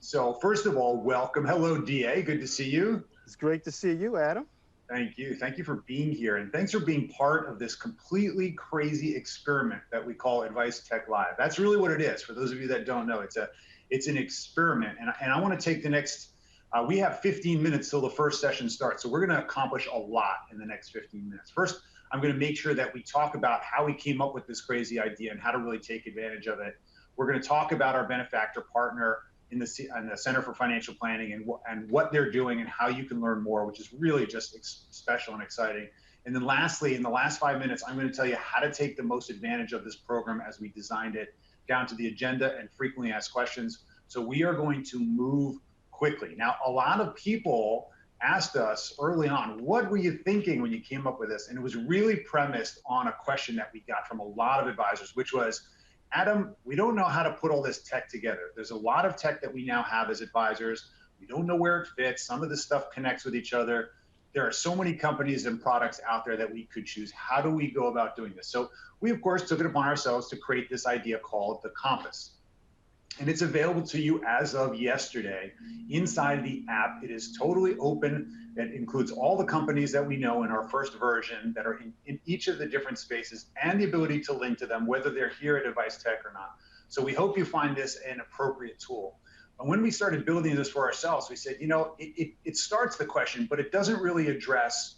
So first of all, welcome. Hello, DA. Good to see you. It's great to see you, Adam. Thank you. Thank you for being here. And thanks for being part of this completely crazy experiment that we call AdviceTech.LIVE. That's really what it is. For those of you that don't know, it's an experiment. And I want to take the next, we have 15 minutes till the first session starts. So we're going to accomplish a lot in the next 15 minutes. First, I'm going to make sure that we talk about how we came up with this crazy idea and how to really take advantage of it. We're going to talk about our benefactor partner in the Center for Financial Planning and what they're doing and how you can learn more, which is really just special and exciting. And then lastly, in the last 5 minutes, I'm going to tell you how to take the most advantage of this program as we designed it, down to the agenda and frequently asked questions. So we are going to move quickly. Now, a lot of people asked us early on, what were you thinking when you came up with this? And it was really premised on a question that we got from a lot of advisors, which was, Adam, we don't know how to put all this tech together. There's a lot of tech that we now have as advisors. We don't know where it fits. Some of this stuff connects with each other. There are so many companies and products out there that we could choose. How do we go about doing this? So we, of course, took it upon ourselves to create this idea called the Compass. And it's available to you as of yesterday inside the app. It is totally open. It includes all the companies that we know in our first version that are in each of the different spaces and the ability to link to them, whether they're here at AdviceTech or not. So we hope you find this an appropriate tool. And when we started building this for ourselves, we said, you know, it starts the question, but it doesn't really address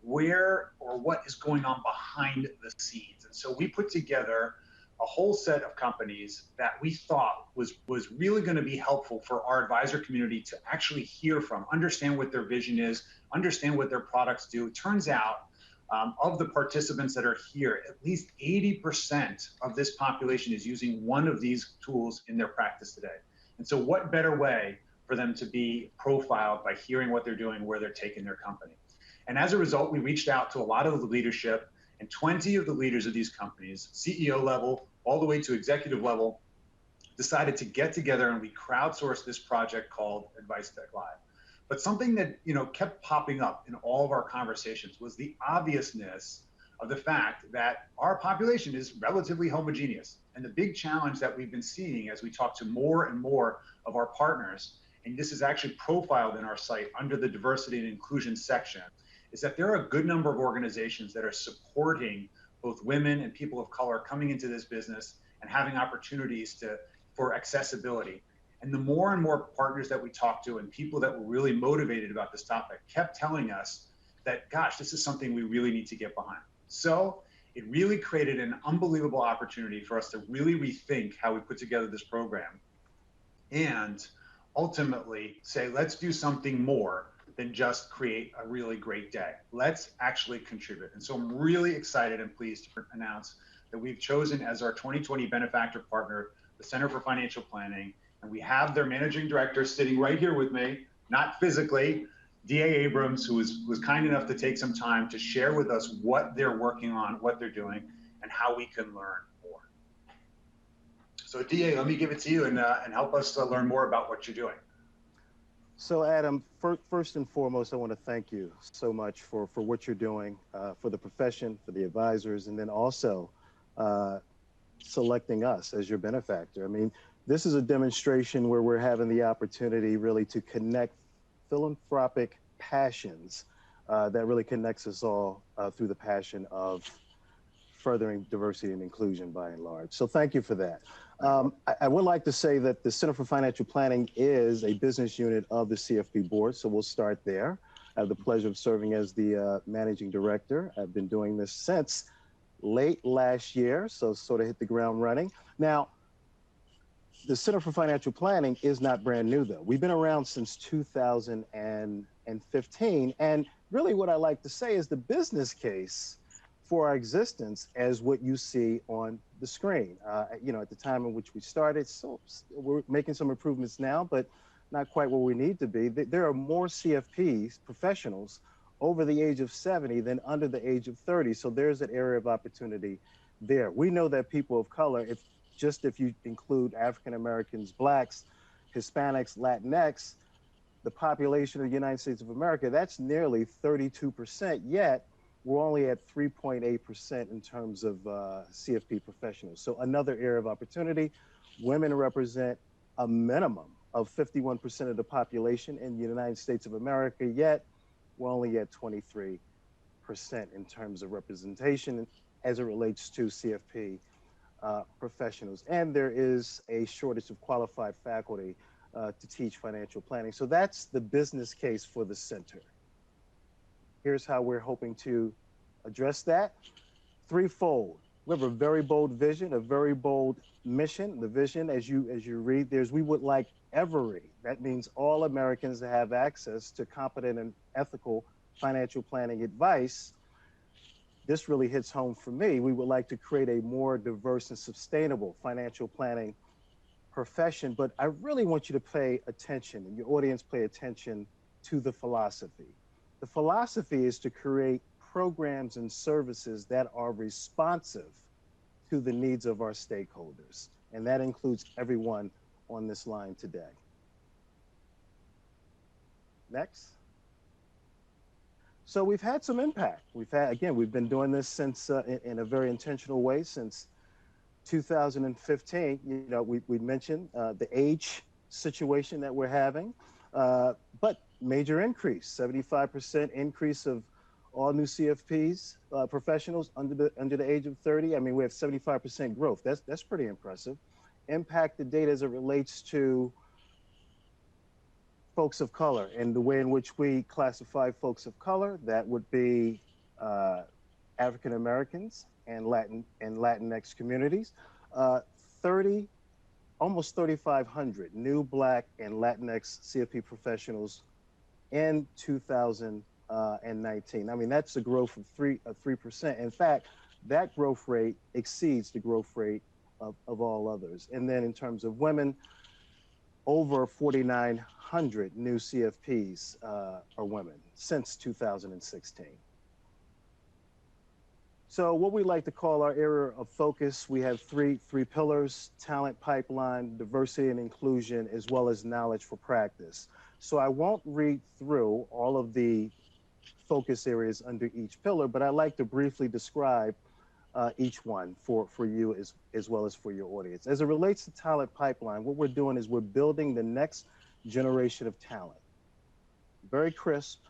where or what is going on behind the scenes. And so we put together a whole set of companies that we thought was really going to be helpful for our advisor community to actually hear from, understand what their vision is, understand what their products do. It turns out of the participants that are here, at least 80% of this population is using one of these tools in their practice today. And so what better way for them to be profiled by hearing what they're doing, where they're taking their company. And as a result, we reached out to a lot of the leadership, and 20 of the leaders of these companies, CEO level, all the way to executive level, decided to get together and we crowdsourced this project called AdviceTech.LIVE. But something that kept popping up in all of our conversations was the obviousness of the fact that our population is relatively homogeneous. And the big challenge that we've been seeing as we talk to more and more of our partners, and this is actually profiled in our site under the diversity and inclusion section, is that there are a good number of organizations that are supporting both women and people of color coming into this business and having opportunities for accessibility. And the more and more partners that we talked to and people that were really motivated about this topic kept telling us that, gosh, this is something we really need to get behind. So it really created an unbelievable opportunity for us to really rethink how we put together this program and ultimately say, let's do something more than just create a really great day. Let's actually contribute. And so I'm really excited and pleased to announce that we've chosen as our 2020 benefactor partner, the Center for Financial Planning, and we have their managing director sitting right here with me, not physically, DA Abrams, who was kind enough to take some time to share with us what they're working on, what they're doing, and how we can learn more. So DA, let me give it to you and help us learn more about what you're doing. So Adam, first and foremost, I want to thank you so much for what you're doing for the profession, for the advisors, and then also selecting us as your benefactor. I mean, this is a demonstration where we're having the opportunity really to connect philanthropic passions that really connects us all through the passion of furthering diversity and inclusion by and large. So thank you for that. I would like to say that the Center for Financial Planning is a business unit of the CFP board, so we'll start there. I have the pleasure of serving as the managing director. I've been doing this since late last year, so sort of hit the ground running. Now, the Center for Financial Planning is not brand new, though. We've been around since 2015, and really what I like to say is the business case for our existence as what you see on the screen. At the time in which we started, so we're making some improvements now, but not quite where we need to be. There are more CFPs, professionals, over the age of 70 than under the age of 30. So there's an area of opportunity there. We know that people of color, if you include African Americans, Blacks, Hispanics, Latinx, the population of the United States of America, that's nearly 32%, yet we're only at 3.8% in terms of CFP professionals. So another area of opportunity. Women represent a minimum of 51% of the population in the United States of America, yet we're only at 23% in terms of representation as it relates to CFP professionals. And there is a shortage of qualified faculty to teach financial planning. So that's the business case for the center. Here's how we're hoping to address that. Threefold. We have a very bold vision, a very bold mission. The vision, as you read, we would like that means all Americans to have access to competent and ethical financial planning advice. This really hits home for me. We would like to create a more diverse and sustainable financial planning profession, but I really want you to pay attention, and your audience pay attention to the philosophy. The philosophy is to create programs and services that are responsive to the needs of our stakeholders, and that includes everyone on this line today. Next. So we've had some impact. We've been doing this since in a very intentional way since 2015. You know, we mentioned the age situation that we're having, but major increase, 75% increase of all new CFPs professionals under the age of 30. I mean, we have 75% growth. That's pretty impressive. Impact the data as it relates to folks of color and the way in which we classify folks of color. That would be African Americans and Latinx communities. Almost 3,500 new Black and Latinx CFP professionals in 2019. I mean, that's a growth of 3%. In fact, that growth rate exceeds the growth rate of all others. And then in terms of women, over 4,900 new CFPs are women since 2016. So what we like to call our area of focus, we have three pillars: talent pipeline, diversity and inclusion, as well as knowledge for practice. So I won't read through all of the focus areas under each pillar, but I'd like to briefly describe each one for you as well as for your audience. As it relates to talent pipeline, what we're doing is we're building the next generation of talent. Very crisp.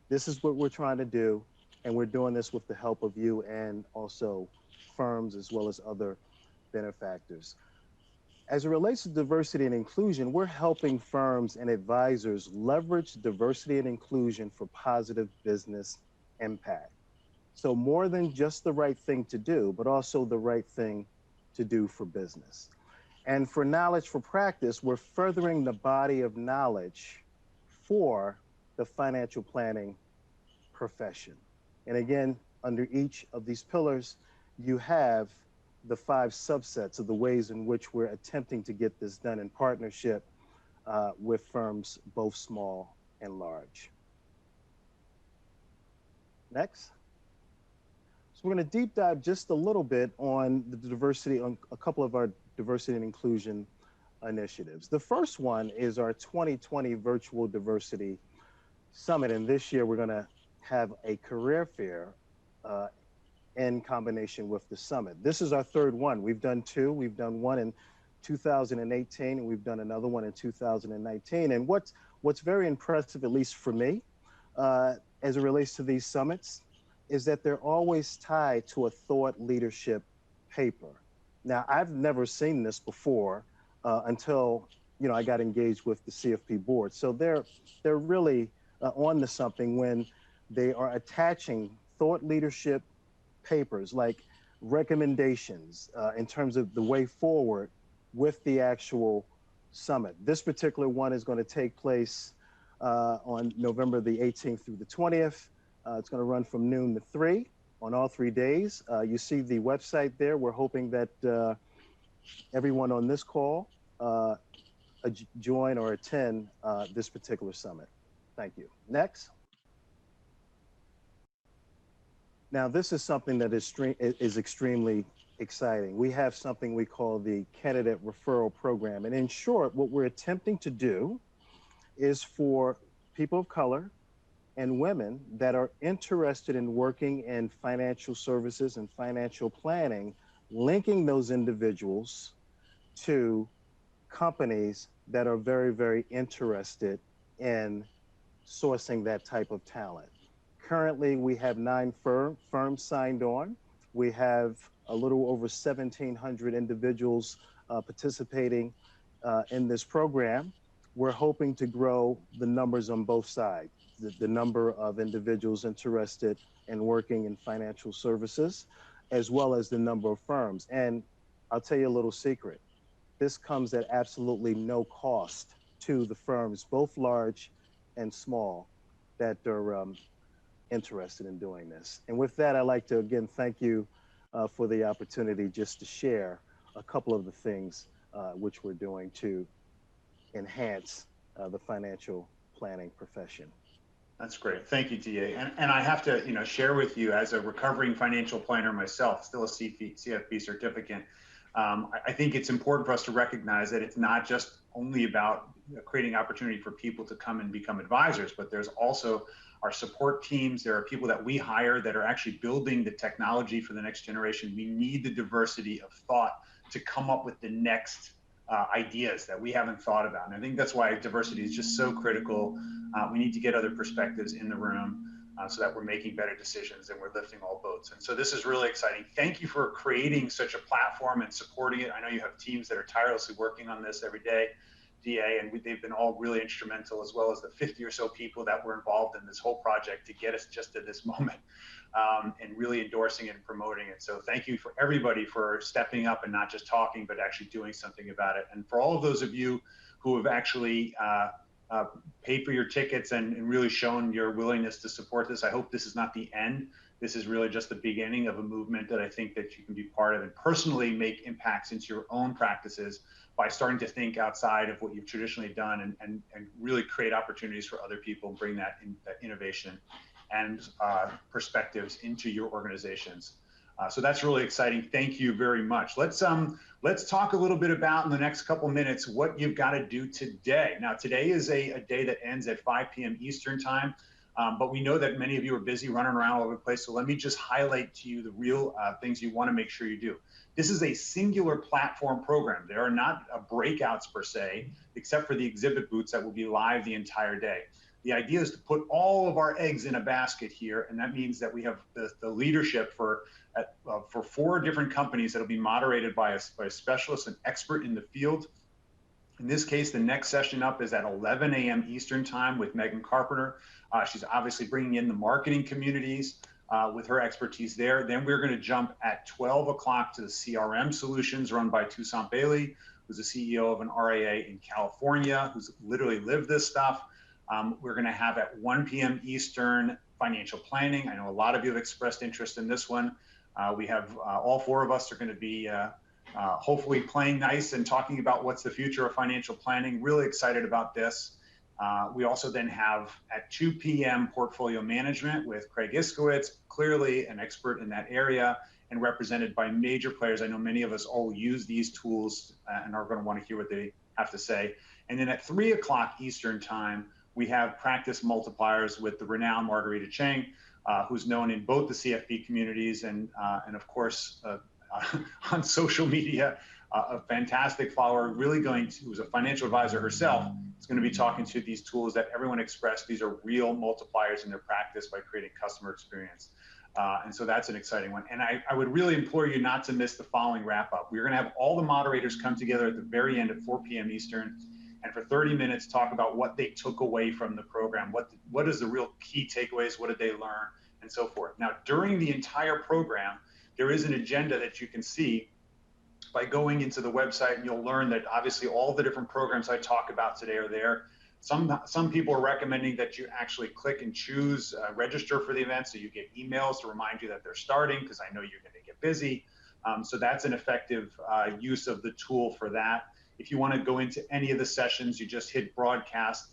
This is what we're trying to do, and we're doing this with the help of you and also firms as well as other benefactors. As it relates to diversity and inclusion, we're helping firms and advisors leverage diversity and inclusion for positive business impact. So more than just the right thing to do, but also the right thing to do for business. And for knowledge for practice, we're furthering the body of knowledge for the financial planning profession. And again, under each of these pillars, you have the 5 subsets of the ways in which we're attempting to get this done in partnership with firms both small and large. Next. So we're going to deep dive just a little bit on the diversity, on a couple of our diversity and inclusion initiatives. The first one is our 2020 Virtual Diversity Summit. And this year we're going to have a career fair in combination with the summit. This is our third one. We've done 2. We've done one in 2018, and we've done another one in 2019. And what's very impressive, at least for me, as it relates to these summits, is that they're always tied to a thought leadership paper. Now, I've never seen this before until I got engaged with the CFP board. So they're really on to something when they are attaching thought leadership papers like recommendations in terms of the way forward with the actual summit. This particular one is going to take place on November the 18th through the 20th. It's going to run from noon to 3 on all 3 days. You see the website there. We're hoping that everyone on this call join or attend this particular summit. Thank you. Next. Now, this is something that is extremely exciting. We have something we call the Candidate Referral Program. And in short, what we're attempting to do is for people of color and women that are interested in working in financial services and financial planning, linking those individuals to companies that are very, very interested in sourcing that type of talent. Currently, we have 9 firms signed on. We have a little over 1,700 individuals participating in this program. We're hoping to grow the numbers on both sides, the number of individuals interested in working in financial services, as well as the number of firms. And I'll tell you a little secret. This comes at absolutely no cost to the firms, both large and small, that are interested in doing this. And with that, I'd like to again thank you for the opportunity just to share a couple of the things which we're doing to enhance the financial planning profession. That's great. Thank you, TA. And I have to, share with you as a recovering financial planner myself, still a CFP certificate. I think it's important for us to recognize that it's not just only about creating opportunity for people to come and become advisors, but there's also our support teams. There are people that we hire that are actually building the technology for the next generation. We need the diversity of thought to come up with the next ideas that we haven't thought about. And I think that's why diversity is just so critical. We need to get other perspectives in the room so that we're making better decisions and we're lifting all boats. And so this is really exciting. Thank you for creating such a platform and supporting it. I know you have teams that are tirelessly working on this every day, DA, and they've been all really instrumental, as well as the 50 or so people that were involved in this whole project to get us just to this moment, and really endorsing it and promoting it. So thank you for everybody for stepping up and not just talking, but actually doing something about it. And for all of those of you who have actually paid for your tickets and really shown your willingness to support this, I hope this is not the end. This is really just the beginning of a movement that I think that you can be part of and personally make impacts into your own practices by starting to think outside of what you've traditionally done and really create opportunities for other people, bring that innovation and perspectives into your organizations. So that's really exciting. Thank you very much. Let's talk a little bit about, in the next couple minutes, what you've got to do today. Now, today is a day that ends at 5 p.m. Eastern time, but we know that many of you are busy running around all over the place. So let me just highlight to you the real things you want to make sure you do. This is a singular platform program. There are not breakouts per se, except for the exhibit booths that will be live the entire day. The idea is to put all of our eggs in a basket here, and that means that we have the leadership for 4 different companies that will be moderated by a specialist, an expert in the field. In this case, the next session up is at 11 a.m. Eastern time with Megan Carpenter. She's obviously bringing in the marketing communities with her expertise there. Then we're going to jump at 12 o'clock to the CRM solutions run by Toussaint Bailey, who's the CEO of an RIA in California, who's literally lived this stuff. We're going to have at 1 p.m. Eastern financial planning. I know a lot of you have expressed interest in this one. We have all 4 of us are going to be hopefully playing nice and talking about what's the future of financial planning. Really excited about this. We also then have at 2 p.m. portfolio management with Craig Iskowitz, clearly an expert in that area and represented by major players. I know many of us all use these tools and are going to want to hear what they have to say. And then at 3 o'clock Eastern time, we have practice multipliers with the renowned Margarita Chang, who's known in both the CFP communities and of course on social media, a fantastic follower, who's a financial advisor herself, is going to be talking to these tools that everyone expressed. These are real multipliers in their practice by creating customer experience. And so that's an exciting one. And I would really implore you not to miss the following wrap up. We're going to have all the moderators come together at the very end at 4 p.m. Eastern, and for 30 minutes talk about what they took away from the program. What is the real key takeaways? What did they learn? And so forth. Now, during the entire program, there is an agenda that you can see by going into the website, and you'll learn that obviously all the different programs I talk about today are there. Some people are recommending that you actually click and choose register for the event, so you get emails to remind you that they're starting, because I know you're going to get busy. So that's an effective use of the tool for that. If you want to go into any of the sessions, you just hit broadcast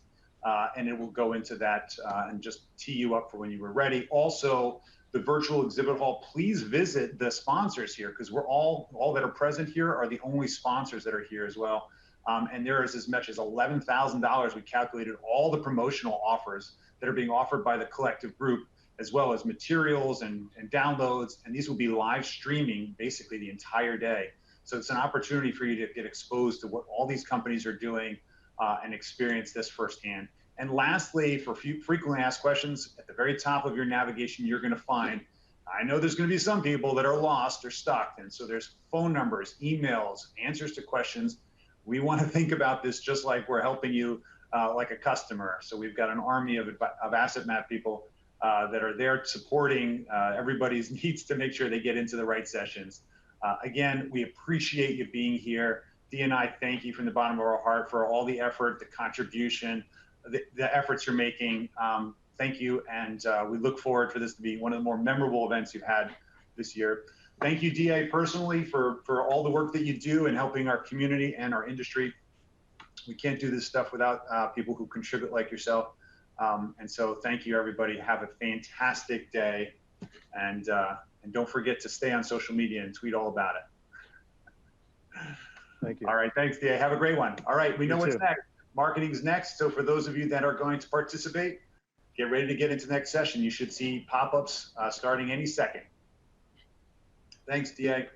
and it will go into that and just tee you up for when you were ready. Also, the virtual exhibit hall, please visit the sponsors here, because we're all that are present here are the only sponsors that are here as well. And there is as much as $11,000. We calculated all the promotional offers that are being offered by the collective group, as well as materials and downloads. And these will be live streaming basically the entire day. So it's an opportunity for you to get exposed to what all these companies are doing and experience this firsthand. And lastly, for frequently asked questions, at the very top of your navigation, you're going to find, I know there's going to be some people that are lost or stuck. And so there's phone numbers, emails, answers to questions. We want to think about this just like we're helping you like a customer. So we've got an army of asset map people that are there supporting everybody's needs to make sure they get into the right sessions. Again, we appreciate you being here. Dee and I thank you from the bottom of our heart for all the effort, the contribution, the efforts you're making. Thank you, and we look forward for this to be one of the more memorable events you've had this year. Thank you, DA, personally, for all the work that you do in helping our community and our industry. We can't do this stuff without people who contribute like yourself. And so thank you, everybody. Have a fantastic day. And don't forget to stay on social media and tweet all about it. Thank you. All right, thanks, DA. Have a great one. All right, we know what's next. Marketing's next. So for those of you that are going to participate, get ready to get into the next session. You should see pop-ups starting any second. Thanks, DA.